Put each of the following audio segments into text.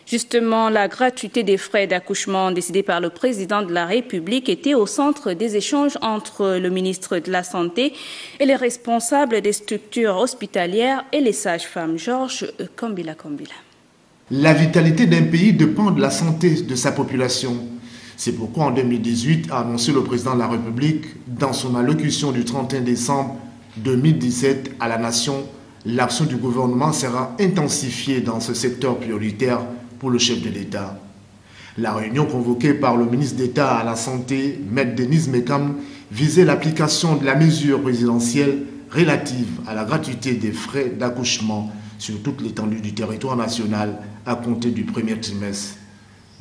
Justement, la gratuité des frais d'accouchement décidée par le président de la République était au centre des échanges entre le ministre de la Santé et les responsables des structures hospitalières et les sages-femmes. Georges Kombila. La vitalité d'un pays dépend de la santé de sa population. C'est pourquoi en 2018, a annoncé le président de la République dans son allocution du 31 décembre 2017 à la nation, l'action du gouvernement sera intensifiée dans ce secteur prioritaire pour le chef de l'État. La réunion convoquée par le ministre d'État à la Santé, Maître Denis Mekam, visait l'application de la mesure présidentielle relative à la gratuité des frais d'accouchement sur toute l'étendue du territoire national à compter du premier trimestre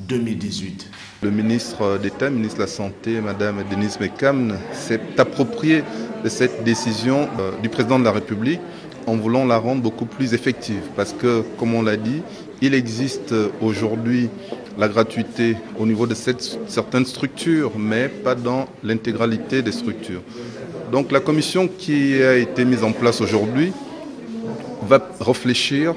2018. Le ministre d'État, ministre de la Santé, Madame Denis Mekam, s'est approprié de cette décision du président de la République en voulant la rendre beaucoup plus effective. Parce que, comme on l'a dit, il existe aujourd'hui la gratuité au niveau de certaines structures, mais pas dans l'intégralité des structures. Donc la commission qui a été mise en place aujourd'hui va réfléchir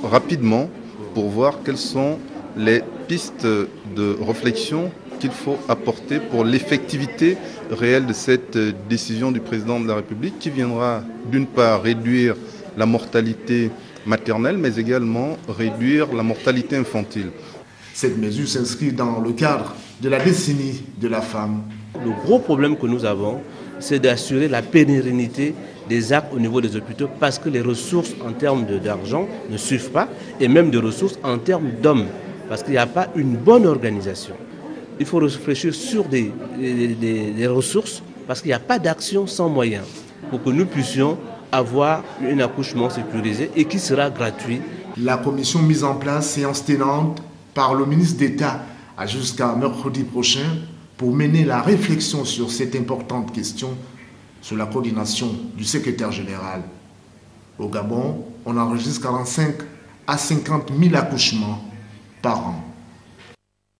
rapidement pour voir quelles sont les pistes de réflexion qu'il faut apporter pour l'effectivité réelle de cette décision du président de la République qui viendra d'une part réduire la mortalité maternelle mais également réduire la mortalité infantile. Cette mesure s'inscrit dans le cadre de la décennie de la femme. Le gros problème que nous avons, c'est d'assurer la pérennité des actes au niveau des hôpitaux parce que les ressources en termes d'argent ne suivent pas et même de ressources en termes d'hommes parce qu'il n'y a pas une bonne organisation. Il faut réfléchir sur des ressources parce qu'il n'y a pas d'action sans moyens pour que nous puissions avoir un accouchement sécurisé et qui sera gratuit. La commission mise en place, séance tenante par le ministre d'État jusqu'à mercredi prochain pour mener la réflexion sur cette importante question sous la coordination du secrétaire général. Au Gabon, on enregistre 45 à 50 000 accouchements par an.